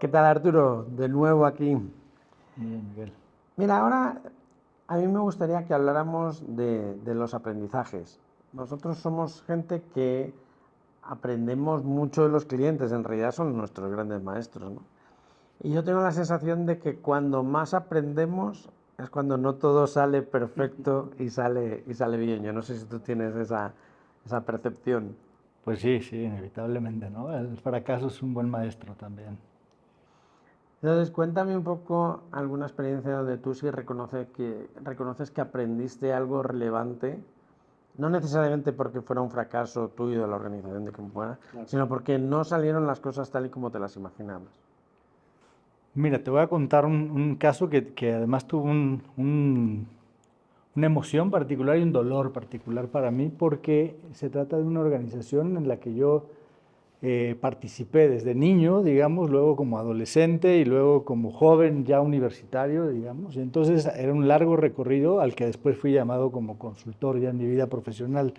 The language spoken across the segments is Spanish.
¿Qué tal, Arturo? De nuevo aquí. Bien, Miguel. Mira, ahora a mí me gustaría que habláramos de los aprendizajes. Nosotros somos gente que aprendemos mucho de los clientes, en realidad son nuestros grandes maestros, ¿no? Y yo tengo la sensación de que cuando más aprendemos es cuando no todo sale perfecto y sale bien. Yo no sé si tú tienes esa percepción. Pues sí, sí, inevitablemente, ¿no? El fracaso es un buen maestro también. Entonces, cuéntame un poco alguna experiencia donde tú sí reconoces que aprendiste algo relevante, no necesariamente porque fuera un fracaso tuyo de la organización de quien fuera, Claro. sino porque no salieron las cosas tal y como te las imaginabas. Mira, te voy a contar un caso que además tuvo una emoción particular y un dolor particular para mí, porque se trata de una organización en la que yo participé desde niño, digamos, luego como adolescente y luego como joven ya universitario, digamos. Y entonces era un largo recorrido al que después fui llamado como consultor ya en mi vida profesional.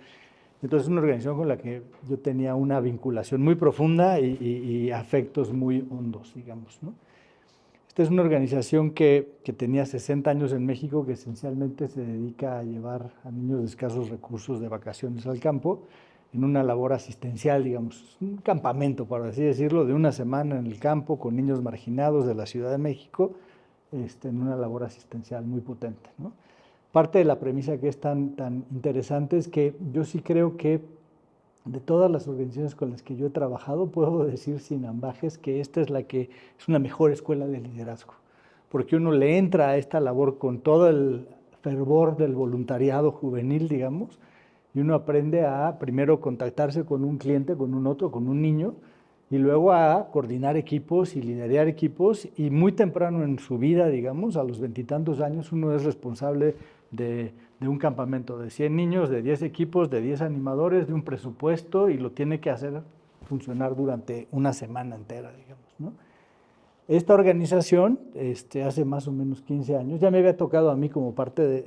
Entonces es una organización con la que yo tenía una vinculación muy profunda y afectos muy hondos, digamos, ¿no? Esta es una organización que tenía 60 años en México, que esencialmente se dedica a llevar a niños de escasos recursos de vacaciones al campo en una labor asistencial, digamos, un campamento, por así decirlo, de una semana en el campo con niños marginados de la Ciudad de México, en una labor asistencial muy potente, ¿no? Parte de la premisa que es tan interesante es que yo sí creo que de todas las organizaciones con las que yo he trabajado, puedo decir sin ambajes que esta es la que es una mejor escuela de liderazgo, porque uno le entra a esta labor con todo el fervor del voluntariado juvenil, digamos, y uno aprende a primero contactarse con un cliente, con un otro, con un niño, y luego a coordinar equipos y liderar equipos, y muy temprano en su vida, digamos, a los veintitantos años, uno es responsable de un campamento de 100 niños, de 10 equipos, de 10 animadores, de un presupuesto, y lo tiene que hacer funcionar durante una semana entera, digamos, ¿no? Esta organización, hace más o menos 15 años, ya me había tocado a mí como parte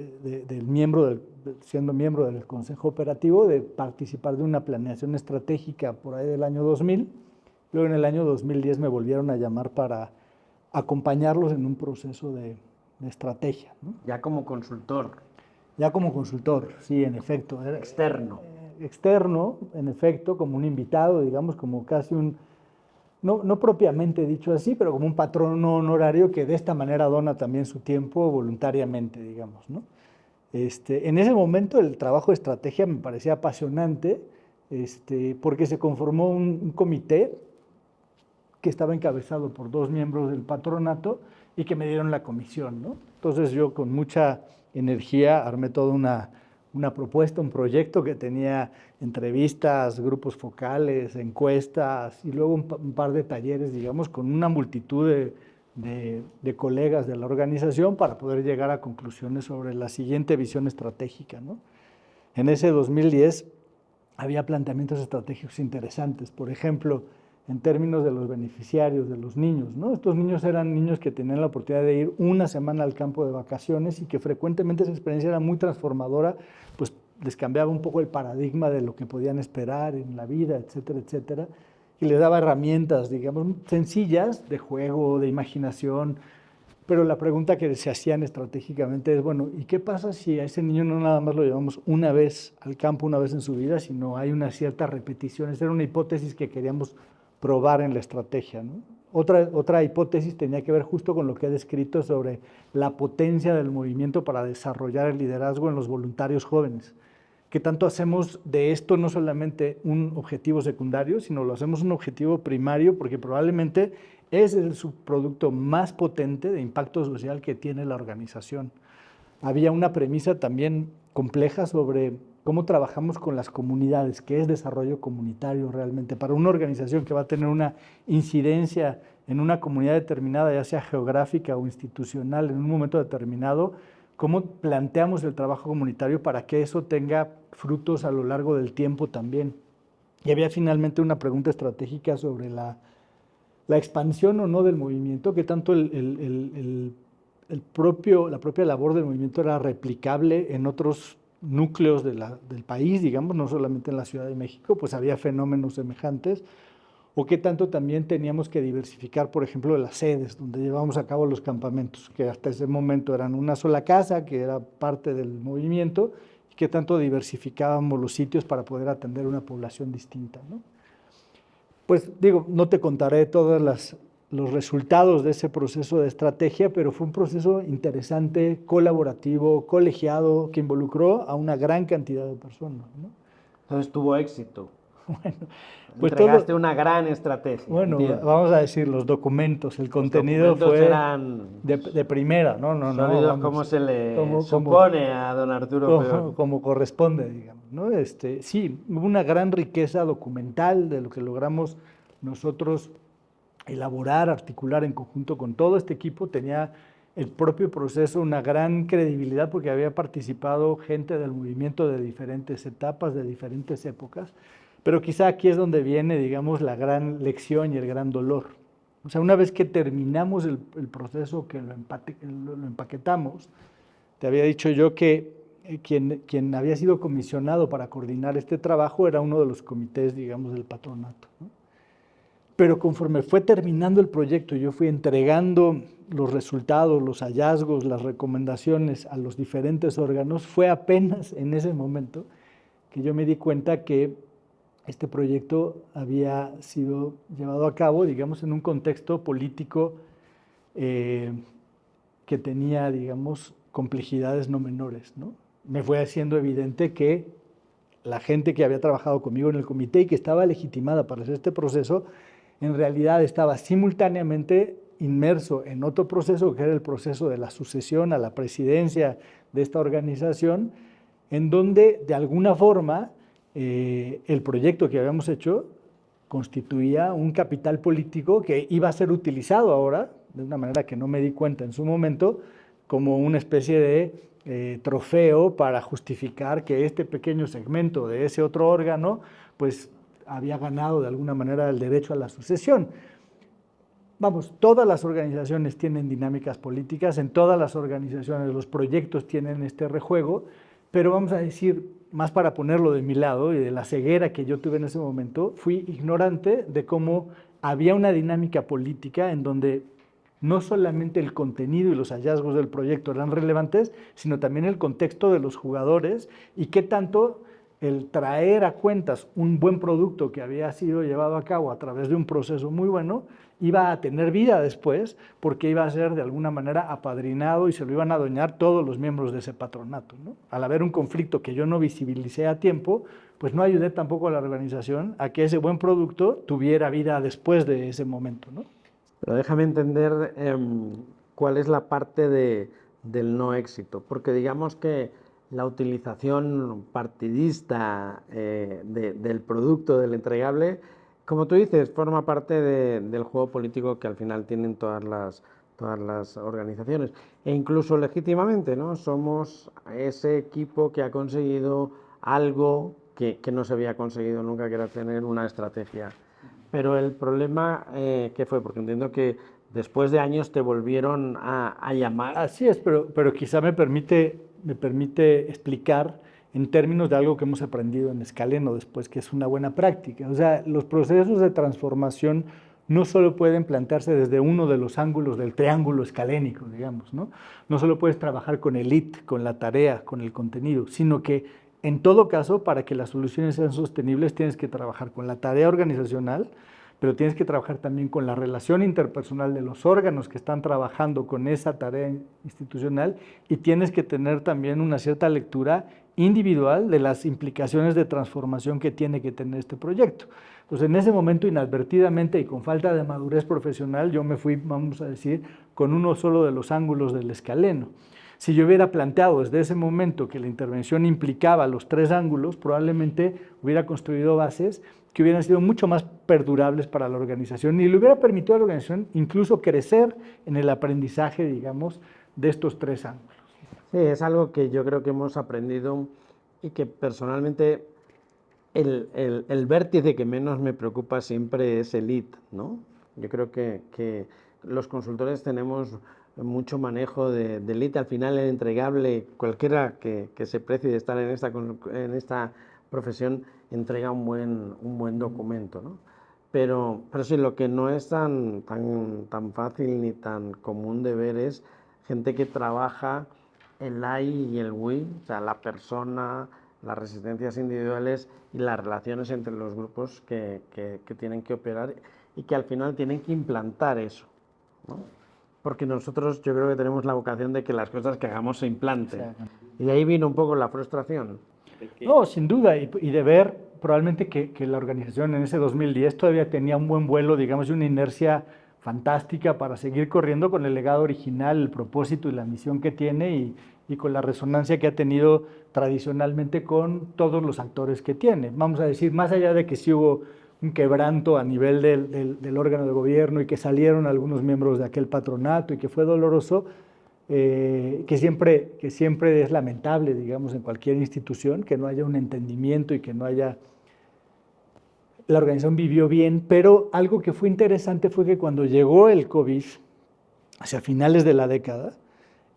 siendo miembro del Consejo Operativo, de participar de una planeación estratégica por ahí del año 2000. Luego en el año 2010 me volvieron a llamar para acompañarlos en un proceso de estrategia, ¿no? Ya como consultor Ya como consultor, sí, en efecto. externo. Externo, en efecto, como un invitado, digamos, como casi no propiamente dicho así, pero como un patrono honorario que de esta manera dona también su tiempo voluntariamente, digamos, ¿no? En ese momento el trabajo de estrategia me parecía apasionante, porque se conformó un comité que estaba encabezado por dos miembros del patronato y que me dieron la comisión, ¿no? Entonces yo con mucha energía armé toda una propuesta, un proyecto que tenía entrevistas, grupos focales, encuestas y luego un par de talleres, digamos, con una multitud de colegas de la organización para poder llegar a conclusiones sobre la siguiente visión estratégica, ¿no? En ese 2010 había planteamientos estratégicos interesantes, por ejemplo, en términos de los beneficiarios, de los niños, ¿no? Estos niños eran niños que tenían la oportunidad de ir una semana al campo de vacaciones y que frecuentemente esa experiencia era muy transformadora, pues les cambiaba un poco el paradigma de lo que podían esperar en la vida, etcétera, etcétera, y les daba herramientas, digamos, sencillas de juego, de imaginación, pero la pregunta que se hacían estratégicamente es, bueno, ¿y qué pasa si a ese niño no nada más lo llevamos una vez al campo, una vez en su vida, sino hay una cierta repetición? Esa era una hipótesis que queríamos probar en la estrategia, ¿no? Otra hipótesis tenía que ver justo con lo que he descrito sobre la potencia del movimiento para desarrollar el liderazgo en los voluntarios jóvenes. Que tanto hacemos de esto no solamente un objetivo secundario, sino lo hacemos un objetivo primario, porque probablemente es el subproducto más potente de impacto social que tiene la organización. Había una premisa también compleja sobre cómo trabajamos con las comunidades, qué es desarrollo comunitario realmente. Para una organización que va a tener una incidencia en una comunidad determinada, ya sea geográfica o institucional, en un momento determinado, cómo planteamos el trabajo comunitario para que eso tenga frutos a lo largo del tiempo también. Y había finalmente una pregunta estratégica sobre la expansión o no del movimiento, que tanto la propia labor del movimiento era replicable en otros núcleos del país, digamos, no solamente en la Ciudad de México, pues había fenómenos semejantes, o qué tanto también teníamos que diversificar, por ejemplo, las sedes donde llevábamos a cabo los campamentos, que hasta ese momento eran una sola casa, que era parte del movimiento, y qué tanto diversificábamos los sitios para poder atender una población distinta, ¿no? Pues digo, no te contaré todos los resultados de ese proceso de estrategia, pero fue un proceso interesante, colaborativo, colegiado, que involucró a una gran cantidad de personas, ¿no? Entonces tuvo éxito. Bueno, pues Entregaste una gran estrategia. Bueno, entiendo. vamos a decir, los documentos, el contenido Los documentos fue eran de primera, no, sólidos vamos, como se le como- supone a don Arturo Peón. como corresponde, digamos, ¿no? Sí, hubo una gran riqueza documental de lo que logramos nosotros elaborar, articular en conjunto con todo este equipo. Tenía el propio proceso una gran credibilidad porque había participado gente del movimiento de diferentes etapas, de diferentes épocas, pero quizá aquí es donde viene, digamos, la gran lección y el gran dolor. O sea, una vez que terminamos el proceso, que lo empaquetamos, te había dicho yo que quien había sido comisionado para coordinar este trabajo era uno de los comités, digamos, del patronato, ¿no? Pero conforme fue terminando el proyecto, yo fui entregando los resultados, los hallazgos, las recomendaciones a los diferentes órganos, fue apenas en ese momento que yo me di cuenta que este proyecto había sido llevado a cabo, digamos, en un contexto político que tenía, digamos, complejidades no menores, ¿no? Me fue haciendo evidente que la gente que había trabajado conmigo en el comité y que estaba legitimada para hacer este proceso, en realidad estaba simultáneamente inmerso en otro proceso, que era el proceso de la sucesión a la presidencia de esta organización, en donde de alguna forma el proyecto que habíamos hecho constituía un capital político que iba a ser utilizado ahora, de una manera que no me di cuenta en su momento, como una especie de trofeo para justificar que este pequeño segmento de ese otro órgano, pues había ganado de alguna manera el derecho a la sucesión. Vamos, todas las organizaciones tienen dinámicas políticas, en todas las organizaciones los proyectos tienen este rejuego, pero vamos a decir, más para ponerlo de mi lado y de la ceguera que yo tuve en ese momento, fui ignorante de cómo había una dinámica política en donde no solamente el contenido y los hallazgos del proyecto eran relevantes, sino también el contexto de los jugadores y qué tanto el traer a cuentas un buen producto que había sido llevado a cabo a través de un proceso muy bueno, iba a tener vida después, porque iba a ser de alguna manera apadrinado y se lo iban a adueñar todos los miembros de ese patronato, ¿no? Al haber un conflicto que yo no visibilicé a tiempo, pues no ayudé tampoco a la organización a que ese buen producto tuviera vida después de ese momento, ¿no? Pero déjame entender cuál es la parte del no éxito, porque digamos que la utilización partidista del producto, del entregable, como tú dices, forma parte del juego político que al final tienen todas las organizaciones. E incluso legítimamente, ¿no? Somos ese equipo que ha conseguido algo que no se había conseguido nunca, que era tener una estrategia. Pero el problema, ¿qué fue? Porque entiendo que después de años te volvieron a llamar. Así es, pero quizá me permite explicar en términos de algo que hemos aprendido en Scaleno después, que es una buena práctica. O sea, los procesos de transformación no solo pueden plantearse desde uno de los ángulos del triángulo escalénico, digamos, ¿no? No solo puedes trabajar con el IT, con la tarea, con el contenido, sino que en todo caso, para que las soluciones sean sostenibles, tienes que trabajar con la tarea organizacional, pero tienes que trabajar también con la relación interpersonal de los órganos que están trabajando con esa tarea institucional y tienes que tener también una cierta lectura individual de las implicaciones de transformación que tiene que tener este proyecto. Entonces, en ese momento, inadvertidamente y con falta de madurez profesional, yo me fui, vamos a decir, con uno solo de los ángulos del escaleno. Si yo hubiera planteado desde ese momento que la intervención implicaba los tres ángulos, probablemente hubiera construido bases que hubieran sido mucho más perdurables para la organización y le hubiera permitido a la organización incluso crecer en el aprendizaje, digamos, de estos tres ángulos. Sí, es algo que yo creo que hemos aprendido y que personalmente el vértice que menos me preocupa siempre es el IT, ¿no? Yo creo que los consultores tenemos mucho manejo del IT. Al final el entregable, cualquiera que se precie de estar en esta profesión, entrega un buen documento, ¿no? pero sí, lo que no es tan fácil ni tan común de ver es gente que trabaja el I y el we, o sea, la persona, las resistencias individuales y las relaciones entre los grupos que tienen que operar y que al final tienen que implantar eso, ¿no? Porque nosotros yo creo que tenemos la vocación de que las cosas que hagamos se implanten. Y de ahí vino un poco la frustración. No, sin duda, y de ver probablemente que la organización en ese 2010 todavía tenía un buen vuelo, digamos, y una inercia fantástica para seguir corriendo con el legado original, el propósito y la misión que tiene y con la resonancia que ha tenido tradicionalmente con todos los actores que tiene. Vamos a decir, más allá de que sí hubo un quebranto a nivel del órgano de gobierno y que salieron algunos miembros de aquel patronato y que fue doloroso, que siempre es lamentable, digamos, en cualquier institución, que no haya un entendimiento y que no haya... La organización vivió bien, pero algo que fue interesante fue que cuando llegó el COVID, hacia finales de la década,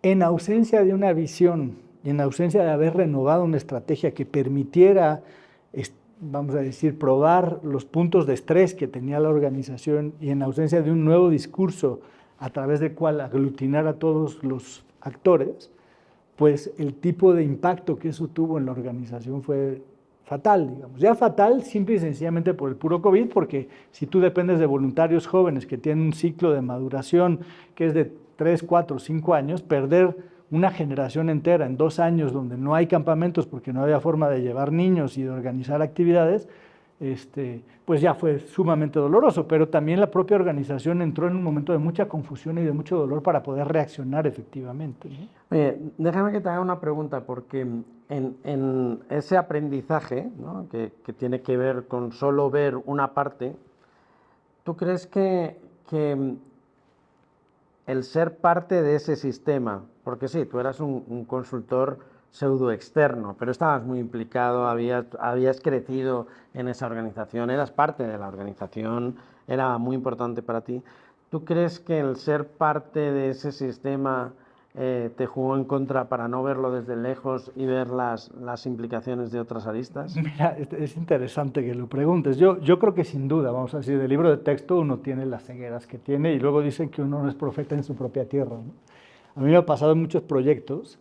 en ausencia de una visión y en ausencia de haber renovado una estrategia que permitiera, vamos a decir, probar los puntos de estrés que tenía la organización y en ausencia de un nuevo discurso a través del cual aglutinar a todos los actores, pues el tipo de impacto que eso tuvo en la organización fue fatal, digamos. Ya fatal simple y sencillamente por el puro COVID, porque si tú dependes de voluntarios jóvenes que tienen un ciclo de maduración que es de 3, 4, 5 años, perder una generación entera en 2 años donde no hay campamentos porque no había forma de llevar niños y de organizar actividades, pues ya fue sumamente doloroso, pero también la propia organización entró en un momento de mucha confusión y de mucho dolor para poder reaccionar efectivamente, ¿no? Oye, déjame que te haga una pregunta, porque en ese aprendizaje, ¿no?, que tiene que ver con solo ver una parte, ¿tú crees que el ser parte de ese sistema, porque sí, tú eras un consultor pseudo externo, pero estabas muy implicado, habías crecido en esa organización, eras parte de la organización, era muy importante para ti. ¿Tú crees que el ser parte de ese sistema te jugó en contra para no verlo desde lejos y ver las implicaciones de otras aristas? Mira, es interesante que lo preguntes. Yo creo que sin duda, vamos a decir, del libro de texto uno tiene las cegueras que tiene y luego dicen que uno no es profeta en su propia tierra, ¿no? A mí me ha pasado en muchos proyectos,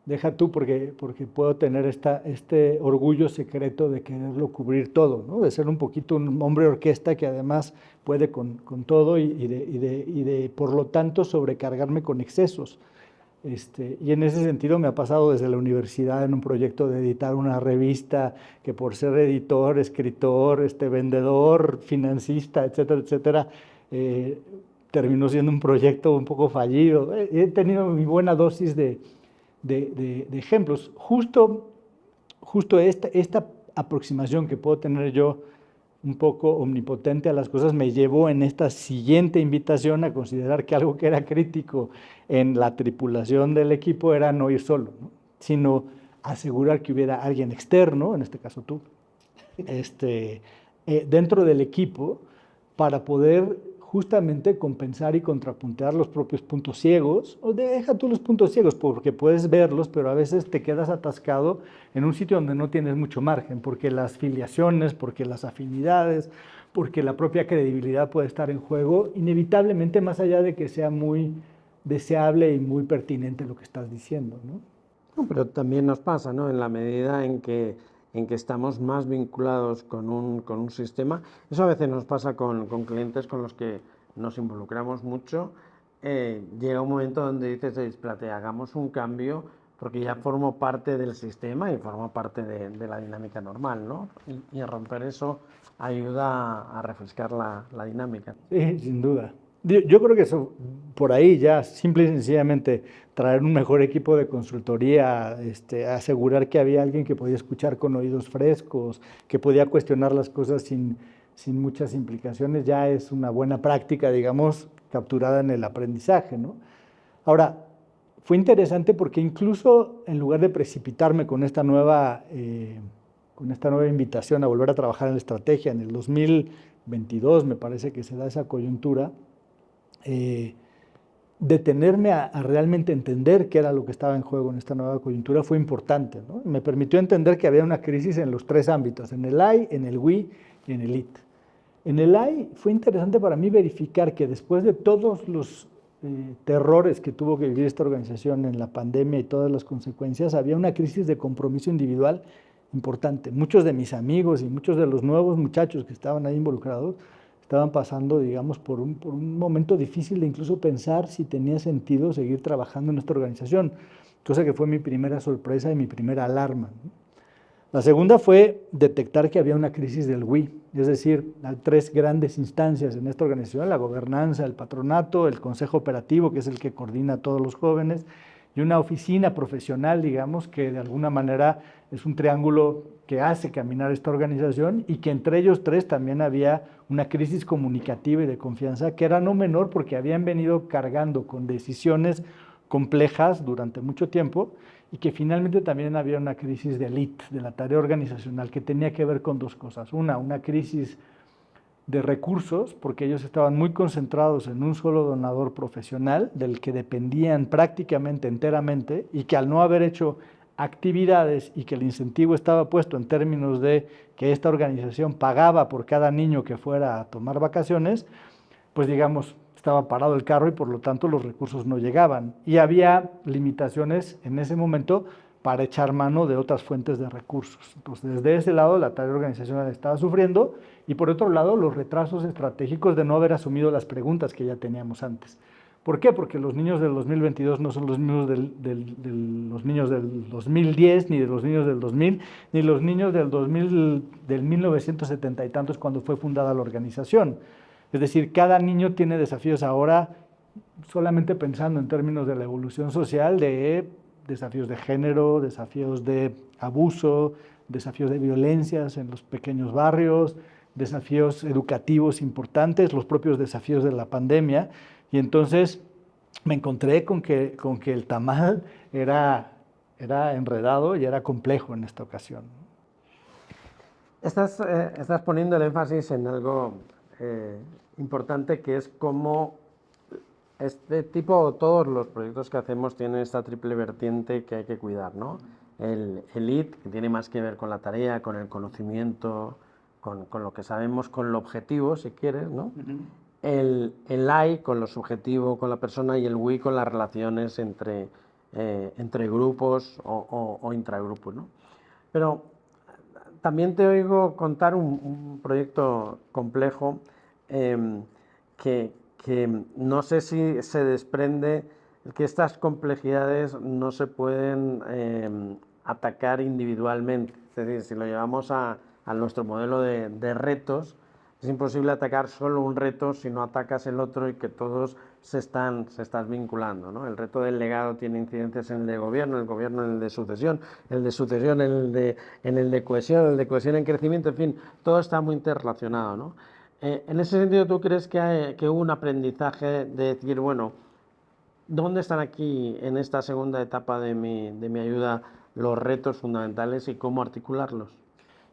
deja tú porque puedo tener este orgullo secreto de quererlo cubrir todo, ¿no? De ser un poquito un hombre orquesta que además puede con todo y de, por lo tanto, sobrecargarme con excesos. Y en ese sentido me ha pasado desde la universidad en un proyecto de editar una revista que por ser editor, escritor, vendedor, financista, etcétera, etcétera, terminó siendo un proyecto un poco fallido. He tenido mi buena dosis de ejemplos. Justo esta aproximación que puedo tener yo un poco omnipotente a las cosas me llevó en esta siguiente invitación a considerar que algo que era crítico en la tripulación del equipo era no ir solo, ¿no?, sino asegurar que hubiera alguien externo, en este caso tú, dentro del equipo para poder justamente compensar y contrapuntear los propios puntos ciegos, o deja tú los puntos ciegos porque puedes verlos, pero a veces te quedas atascado en un sitio donde no tienes mucho margen, porque las filiaciones, porque las afinidades, porque la propia credibilidad puede estar en juego, inevitablemente, más allá de que sea muy deseable y muy pertinente lo que estás diciendo, ¿no? No, pero también nos pasa, ¿no?, en la medida en que estamos más vinculados con un sistema. Eso a veces nos pasa con clientes con los que nos involucramos mucho. Llega un momento donde dices, espérate, hagamos un cambio porque ya formo parte del sistema y formo parte de la dinámica normal, ¿no? Y romper eso ayuda a refrescar la dinámica. Sí, sin duda. Yo creo que eso, por ahí ya, simple y sencillamente, traer un mejor equipo de consultoría, asegurar que había alguien que podía escuchar con oídos frescos, que podía cuestionar las cosas sin muchas implicaciones, ya es una buena práctica, digamos, capturada en el aprendizaje, ¿no? Ahora, fue interesante porque incluso en lugar de precipitarme con esta nueva invitación a volver a trabajar en la estrategia, en el 2022 me parece que se da esa coyuntura, detenerme a realmente entender qué era lo que estaba en juego en esta nueva coyuntura fue importante, ¿no? Me permitió entender que había una crisis en los 3 ámbitos, en el I, en el we y en el it. En el AI fue interesante para mí verificar que después de todos los terrores que tuvo que vivir esta organización en la pandemia y todas las consecuencias, había una crisis de compromiso individual importante. Muchos de mis amigos y muchos de los nuevos muchachos que estaban ahí involucrados estaban pasando, digamos, por un momento difícil de incluso pensar si tenía sentido seguir trabajando en esta organización, cosa que fue mi primera sorpresa y mi primera alarma, ¿no? La segunda fue detectar que había una crisis del WI, es decir, hay 3 grandes instancias en esta organización: la gobernanza, el patronato, el consejo operativo, que es el que coordina a todos los jóvenes, y una oficina profesional, digamos, que de alguna manera es un triángulo que hace caminar esta organización, y que entre ellos 3 también había una crisis comunicativa y de confianza que era no menor, porque habían venido cargando con decisiones complejas durante mucho tiempo, y que finalmente también había una crisis de élite, de la tarea organizacional, que tenía que ver con 2 cosas. Una crisis de recursos, porque ellos estaban muy concentrados en un solo donador profesional, del que dependían prácticamente enteramente, y que al no haber hecho actividades y que el incentivo estaba puesto en términos de que esta organización pagaba por cada niño que fuera a tomar vacaciones, pues digamos, estaba parado el carro y por lo tanto los recursos no llegaban. Y había limitaciones en ese momento para echar mano de otras fuentes de recursos. Entonces, desde ese lado, la tarea organizacional estaba sufriendo, y por otro lado, los retrasos estratégicos de no haber asumido las preguntas que ya teníamos antes. ¿Por qué? Porque los niños del 2022 no son los mismos los niños del 2010, ni de los niños del 2000, ni los niños del 2000, del 1970 y tantos, cuando fue fundada la organización. Es decir, cada niño tiene desafíos ahora, solamente pensando en términos de la evolución social, de desafíos de género, desafíos de abuso, desafíos de violencias en los pequeños barrios, desafíos educativos importantes, los propios desafíos de la pandemia. Y entonces me encontré con que el tamal era enredado y era complejo en esta ocasión. Estás poniendo el énfasis en algo importante, que es cómo todos los proyectos que hacemos tienen esta triple vertiente que hay que cuidar, ¿no? El IT, que tiene más que ver con la tarea, con el conocimiento, con lo que sabemos, con el objetivo, si quieres, ¿no? El I, con lo subjetivo, con la persona, y el WI, con las relaciones entre grupos o intragrupos, ¿no? Pero también te oigo contar un proyecto complejo que no sé si se desprende que estas complejidades no se pueden atacar individualmente. Es decir, si lo llevamos a nuestro modelo de retos, es imposible atacar solo un reto si no atacas el otro y que todos se están vinculando, ¿no? El reto del legado tiene incidencias en el de gobierno, el gobierno en el de sucesión, el de sucesión en el de cohesión, el de cohesión en crecimiento, en fin, todo está muy interrelacionado, ¿no? En ese sentido, ¿tú crees que hubo un aprendizaje de decir, bueno, ¿dónde están aquí en esta segunda etapa de mi ayuda los retos fundamentales y cómo articularlos?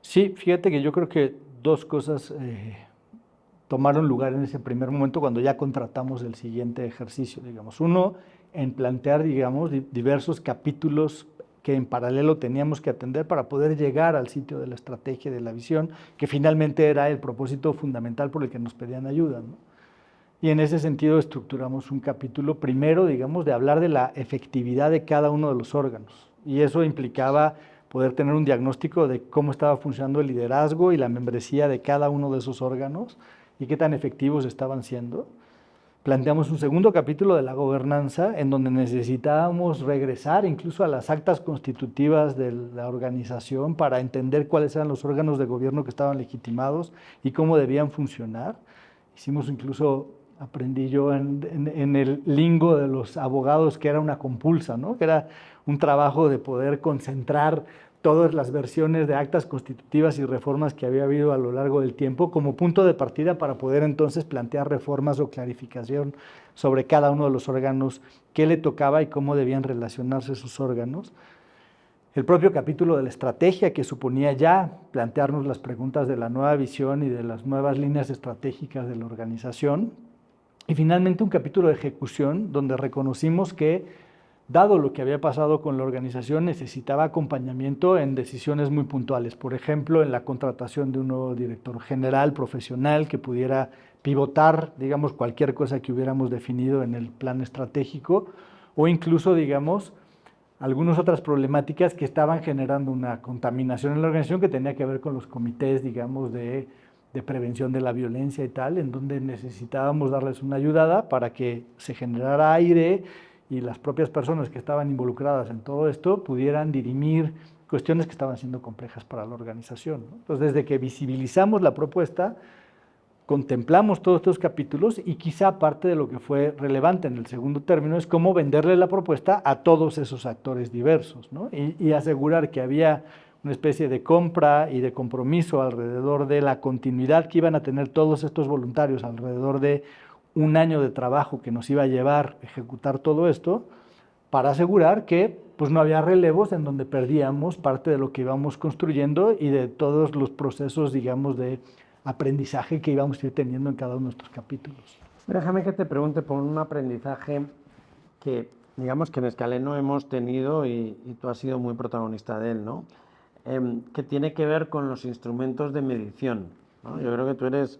Sí, fíjate que yo creo que 2 cosas tomaron lugar en ese primer momento cuando ya contratamos el siguiente ejercicio, digamos. Uno, en plantear, digamos, diversos capítulos que en paralelo teníamos que atender para poder llegar al sitio de la estrategia y de la visión, que finalmente era el propósito fundamental por el que nos pedían ayuda, ¿no? Y en ese sentido estructuramos un capítulo primero, digamos, de hablar de la efectividad de cada uno de los órganos. Y eso implicaba poder tener un diagnóstico de cómo estaba funcionando el liderazgo y la membresía de cada uno de esos órganos y qué tan efectivos estaban siendo. Planteamos un segundo capítulo de la gobernanza, en donde necesitábamos regresar incluso a las actas constitutivas de la organización para entender cuáles eran los órganos de gobierno que estaban legitimados y cómo debían funcionar. Hicimos incluso, aprendí yo en el lingo de los abogados, que era una compulsa, ¿no? Que era un trabajo de poder concentrar todas las versiones de actas constitutivas y reformas que había habido a lo largo del tiempo como punto de partida para poder entonces plantear reformas o clarificación sobre cada uno de los órganos, qué le tocaba y cómo debían relacionarse esos órganos. El propio capítulo de la estrategia, que suponía ya plantearnos las preguntas de la nueva visión y de las nuevas líneas estratégicas de la organización. Y finalmente un capítulo de ejecución, donde reconocimos que dado lo que había pasado con la organización, necesitaba acompañamiento en decisiones muy puntuales. Por ejemplo, en la contratación de un nuevo director general profesional que pudiera pivotar, digamos, cualquier cosa que hubiéramos definido en el plan estratégico, o incluso, digamos, algunas otras problemáticas que estaban generando una contaminación en la organización que tenía que ver con los comités, digamos, de prevención de la violencia y tal, en donde necesitábamos darles una ayudada para que se generara aire y las propias personas que estaban involucradas en todo esto pudieran dirimir cuestiones que estaban siendo complejas para la organización, ¿no? Entonces, desde que visibilizamos la propuesta, contemplamos todos estos capítulos y quizá parte de lo que fue relevante en el segundo término es cómo venderle la propuesta a todos esos actores diversos, ¿no? Y asegurar que había una especie de compra y de compromiso alrededor de la continuidad que iban a tener todos estos voluntarios alrededor de un año de trabajo que nos iba a llevar a ejecutar todo esto, para asegurar que pues, no había relevos en donde perdíamos parte de lo que íbamos construyendo y de todos los procesos, digamos, de aprendizaje que íbamos a ir teniendo en cada uno de nuestros capítulos. Déjame que te pregunte por un aprendizaje que, digamos, que en Scaleno hemos tenido y tú has sido muy protagonista de él, ¿no? Que tiene que ver con los instrumentos de medición, ¿no? Yo creo que tú eres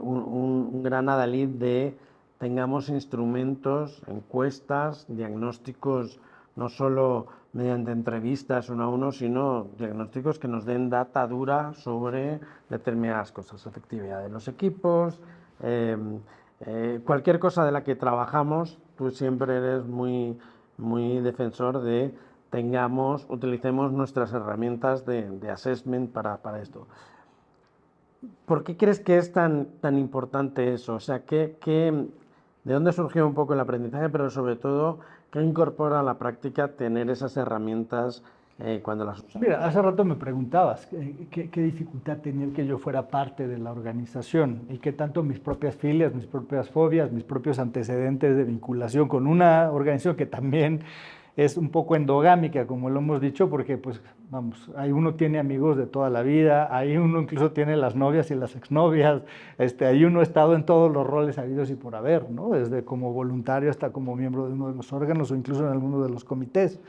un gran adalid de tengamos instrumentos, encuestas, diagnósticos, no solo mediante entrevistas uno a uno, sino diagnósticos que nos den data dura sobre determinadas cosas, efectividad de los equipos, cualquier cosa de la que trabajamos, tú siempre eres muy, muy defensor de utilicemos nuestras herramientas de assessment para esto. ¿Por qué crees que es tan importante eso? O sea, ¿de dónde surgió un poco el aprendizaje, pero sobre todo, qué incorpora a la práctica tener esas herramientas cuando las usamos? Mira, hace rato me preguntabas qué dificultad tenía que yo fuera parte de la organización y qué tanto mis propias filias, mis propias fobias, mis propios antecedentes de vinculación con una organización que también es un poco endogámica, como lo hemos dicho, porque pues vamos, ahí uno tiene amigos de toda la vida, ahí uno incluso tiene las novias y las exnovias, ahí uno ha estado en todos los roles habidos y por haber, ¿no? Desde como voluntario hasta como miembro de uno de los órganos o incluso en alguno de los comités.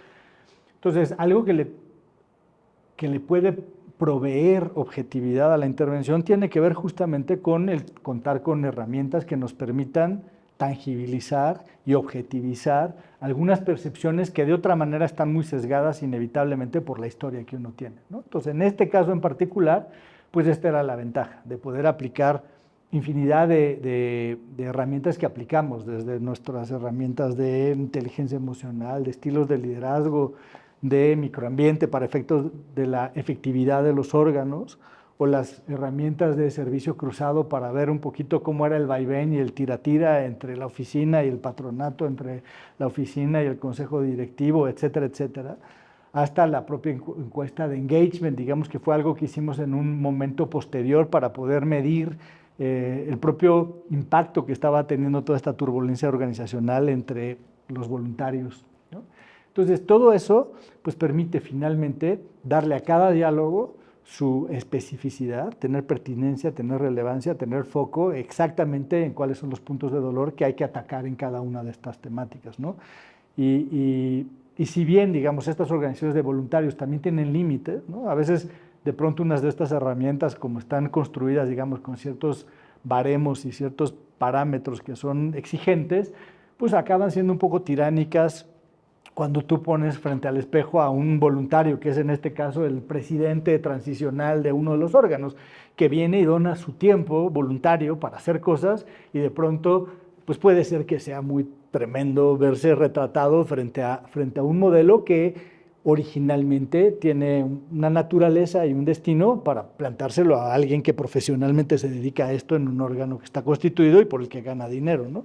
Entonces, algo que le puede proveer objetividad a la intervención tiene que ver justamente con el contar con herramientas que nos permitan tangibilizar y objetivizar algunas percepciones que de otra manera están muy sesgadas inevitablemente por la historia que uno tiene, ¿no? Entonces, en este caso en particular, pues esta era la ventaja, de poder aplicar infinidad de herramientas que aplicamos, desde nuestras herramientas de inteligencia emocional, de estilos de liderazgo, de microambiente para efectos de la efectividad de los órganos, o las herramientas de servicio cruzado para ver un poquito cómo era el vaivén y el tira-tira entre la oficina y el patronato, entre la oficina y el consejo directivo, etcétera, etcétera, hasta la propia encuesta de engagement, digamos que fue algo que hicimos en un momento posterior para poder medir el propio impacto que estaba teniendo toda esta turbulencia organizacional entre los voluntarios, ¿no? Entonces, todo eso pues, permite finalmente darle a cada diálogo su especificidad, tener pertinencia, tener relevancia, tener foco exactamente en cuáles son los puntos de dolor que hay que atacar en cada una de estas temáticas, ¿no? Y si bien, digamos, estas organizaciones de voluntarios también tienen límites, ¿no? A veces, de pronto, unas de estas herramientas, como están construidas, digamos, con ciertos baremos y ciertos parámetros que son exigentes, pues acaban siendo un poco tiránicas cuando tú pones frente al espejo a un voluntario, que es en este caso el presidente transicional de uno de los órganos, que viene y dona su tiempo voluntario para hacer cosas y de pronto pues puede ser que sea muy tremendo verse retratado frente a un modelo que originalmente tiene una naturaleza y un destino para plantárselo a alguien que profesionalmente se dedica a esto en un órgano que está constituido y por el que gana dinero, ¿no?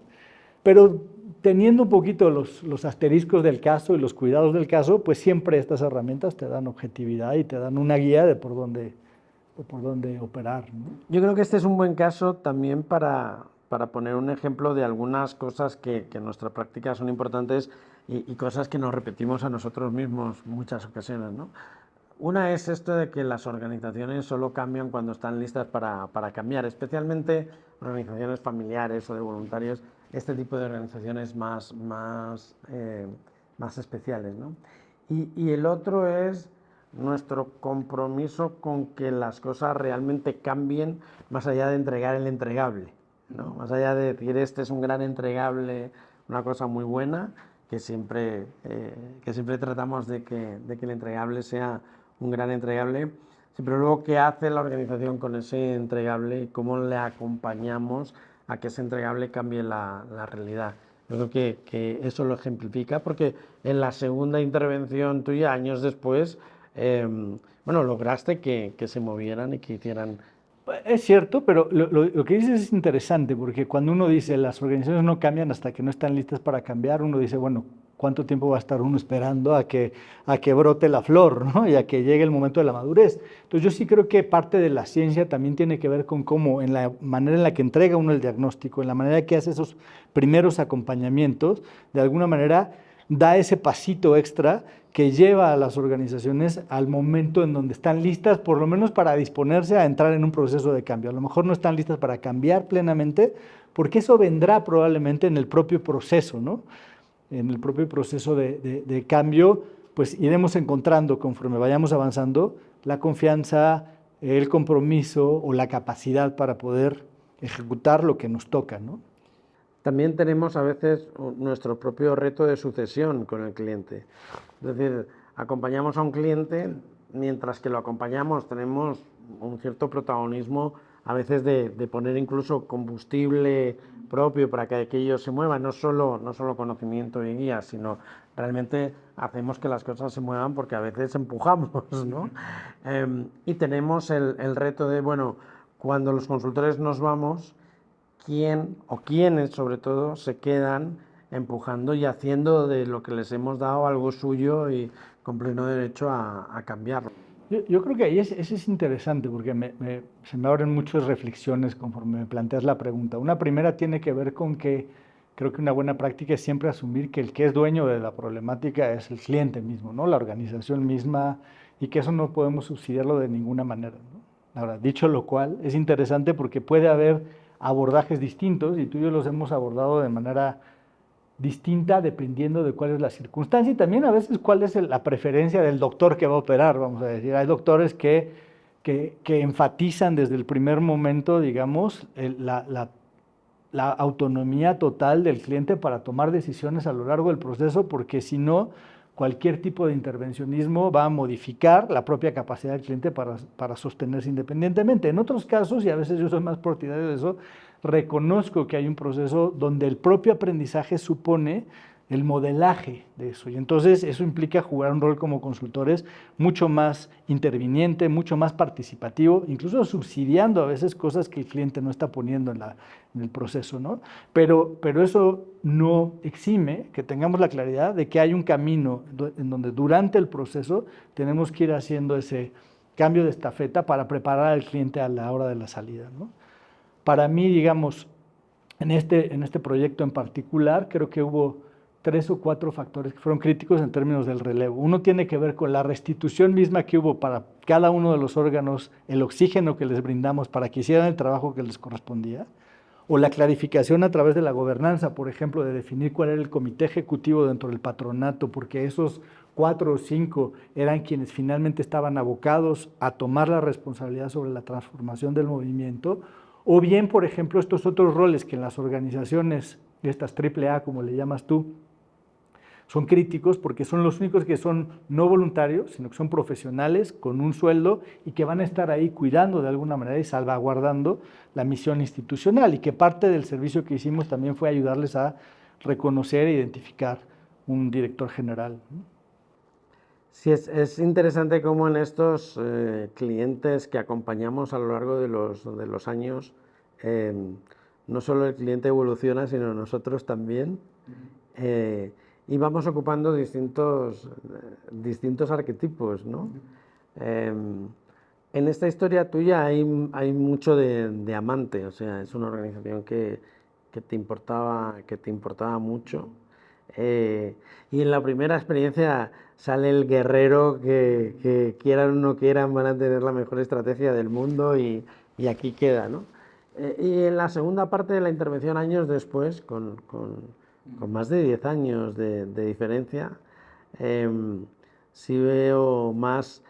Pero teniendo un poquito los asteriscos del caso y los cuidados del caso, pues siempre estas herramientas te dan objetividad y te dan una guía de por dónde operar, ¿no? Yo creo que este es un buen caso también para poner un ejemplo de algunas cosas que en nuestra práctica son importantes y cosas que nos repetimos a nosotros mismos muchas ocasiones, ¿no? Una es esto de que las organizaciones solo cambian cuando están listas para cambiar, especialmente organizaciones familiares o de voluntarios, este tipo de organizaciones más más especiales, ¿no? Y el otro es nuestro compromiso con que las cosas realmente cambien más allá de entregar el entregable, ¿no? Más allá de decir este es un gran entregable, una cosa muy buena, que siempre tratamos de que el entregable sea un gran entregable, pero luego qué hace la organización con ese entregable y cómo le acompañamos a que ese entregable cambie la realidad. Yo creo que eso lo ejemplifica, porque en la segunda intervención tuya, años después, bueno, lograste que se movieran y que hicieran. Es cierto, pero lo que dices es interesante, porque cuando uno dice las organizaciones no cambian hasta que no están listas para cambiar, uno dice, bueno, ¿cuánto tiempo va a estar uno esperando a que brote la flor, ¿no? Y a que llegue el momento de la madurez? Entonces yo sí creo que parte de la ciencia también tiene que ver con cómo, en la manera en la que entrega uno el diagnóstico, en la manera que hace esos primeros acompañamientos, de alguna manera da ese pasito extra que lleva a las organizaciones al momento en donde están listas, por lo menos para disponerse a entrar en un proceso de cambio. A lo mejor no están listas para cambiar plenamente, porque eso vendrá probablemente en el propio proceso, ¿no? En el propio proceso de cambio, pues iremos encontrando, conforme vayamos avanzando, la confianza, el compromiso o la capacidad para poder ejecutar lo que nos toca, ¿no? También tenemos a veces nuestro propio reto de sucesión con el cliente. Es decir, acompañamos a un cliente, mientras que lo acompañamos tenemos un cierto protagonismo a veces de poner incluso combustible propio para que aquello se mueva, no solo conocimiento y guía, sino realmente hacemos que las cosas se muevan porque a veces empujamos, ¿no? Y tenemos el reto de, bueno, cuando los consultores nos vamos, quién o quiénes sobre todo se quedan empujando y haciendo de lo que les hemos dado algo suyo y con pleno derecho a cambiarlo. Yo creo que ahí ese es interesante porque se me abren muchas reflexiones conforme me planteas la pregunta. Una primera tiene que ver con que creo que una buena práctica es siempre asumir que el que es dueño de la problemática es el cliente mismo, ¿no? La organización misma, y que eso no podemos subsidiarlo de ninguna manera, ¿no? Ahora, dicho lo cual, es interesante porque puede haber abordajes distintos y tú y yo los hemos abordado de manera distinta dependiendo de cuál es la circunstancia y también a veces cuál es la preferencia del doctor que va a operar, vamos a decir. Hay doctores que enfatizan desde el primer momento, digamos, la autonomía total del cliente para tomar decisiones a lo largo del proceso, porque si no, cualquier tipo de intervencionismo va a modificar la propia capacidad del cliente para sostenerse independientemente. En otros casos, y a veces yo soy más partidario de eso, reconozco que hay un proceso donde el propio aprendizaje supone el modelaje de eso. Y entonces eso implica jugar un rol como consultores mucho más interviniente, mucho más participativo, incluso subsidiando a veces cosas que el cliente no está poniendo en el proceso, ¿no? Pero eso no exime que tengamos la claridad de que hay un camino en donde durante el proceso tenemos que ir haciendo ese cambio de estafeta para preparar al cliente a la hora de la salida, ¿no? Para mí, digamos, en este proyecto en particular, creo que hubo 3 o 4 factores que fueron críticos en términos del relevo. Uno tiene que ver con la restitución misma que hubo para cada uno de los órganos, el oxígeno que les brindamos para que hicieran el trabajo que les correspondía, o la clarificación a través de la gobernanza, por ejemplo, de definir cuál era el comité ejecutivo dentro del patronato, porque esos 4 o 5 eran quienes finalmente estaban abocados a tomar la responsabilidad sobre la transformación del movimiento, o bien, por ejemplo, estos otros roles que en las organizaciones, estas AAA, como le llamas tú, son críticos porque son los únicos que son no voluntarios, sino que son profesionales con un sueldo y que van a estar ahí cuidando de alguna manera y salvaguardando la misión institucional, y que parte del servicio que hicimos también fue ayudarles a reconocer e identificar un director general. Sí, es interesante cómo en estos clientes que acompañamos a lo largo de los años, no solo el cliente evoluciona, sino nosotros también. Y vamos ocupando distintos arquetipos, ¿no? En esta historia tuya hay mucho de amante, o sea, es una organización que te importaba mucho. Y en la primera experiencia sale el guerrero que quieran o no quieran van a tener la mejor estrategia del mundo y aquí queda, ¿no? Y en la segunda parte de la intervención, años después, con más de 10 años de diferencia, sí veo más,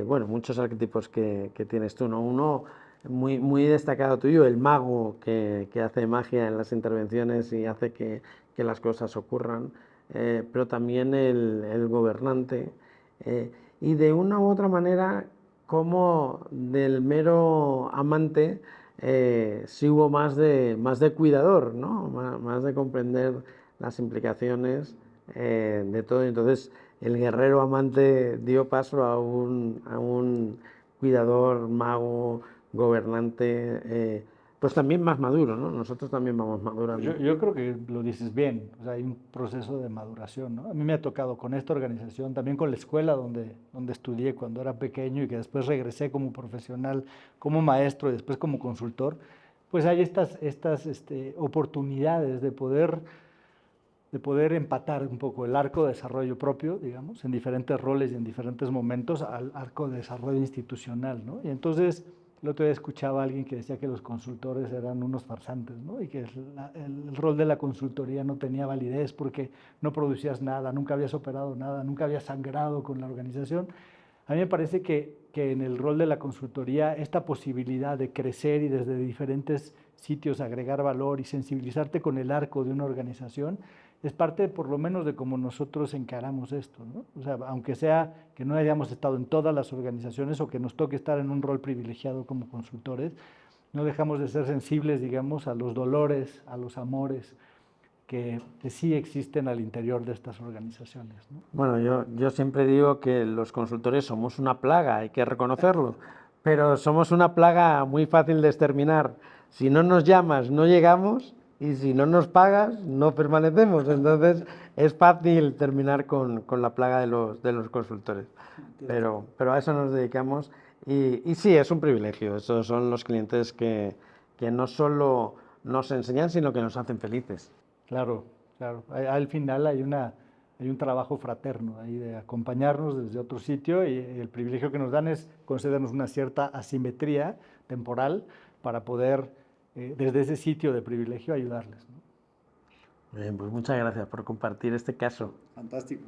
bueno, muchos arquetipos que tienes tú, ¿no? Uno muy destacado tuyo, el mago que hace magia en las intervenciones y hace que las cosas ocurran, pero también el gobernante. Y de una u otra manera, como del mero amante, sí hubo más de cuidador, ¿no? Más de comprender las implicaciones de todo. Entonces, el guerrero amante dio paso a un cuidador, mago, gobernante, pues también más maduro, ¿no? Nosotros también vamos Pues madurando. yo creo que lo dices bien, o sea, hay un proceso de maduración, ¿no? A mí me ha tocado con esta organización, también con la escuela donde estudié cuando era pequeño y que después regresé como profesional, como maestro y después como consultor, pues hay estas oportunidades de poder empatar un poco el arco de desarrollo propio, digamos, en diferentes roles y en diferentes momentos al arco de desarrollo institucional, ¿no? Y entonces, el otro día escuchaba a alguien que decía que los consultores eran unos farsantes, ¿no? Y que el rol de la consultoría no tenía validez porque no producías nada, nunca habías operado nada, nunca habías sangrado con la organización. A mí me parece que en el rol de la consultoría esta posibilidad de crecer y desde diferentes sitios agregar valor y sensibilizarte con el arco de una organización es parte por lo menos de cómo nosotros encaramos esto, ¿no? O sea, aunque sea que no hayamos estado en todas las organizaciones o que nos toque estar en un rol privilegiado como consultores, no dejamos de ser sensibles, digamos, a los dolores, a los amores que sí existen al interior de estas organizaciones, ¿no? Bueno, yo siempre digo que los consultores somos una plaga, hay que reconocerlo, pero somos una plaga muy fácil de exterminar. Si no nos llamas, no llegamos, y si no nos pagas, no permanecemos. Entonces es fácil terminar con la plaga de los consultores. Pero a eso nos dedicamos y sí, es un privilegio. Esos son los clientes que no solo nos enseñan, sino que nos hacen felices. Claro, claro. Al final hay un trabajo fraterno ahí de acompañarnos desde otro sitio y el privilegio que nos dan es concedernos una cierta asimetría temporal para poder, desde ese sitio de privilegio, ayudarles, ¿no? Bien, pues muchas gracias por compartir este caso. Fantástico.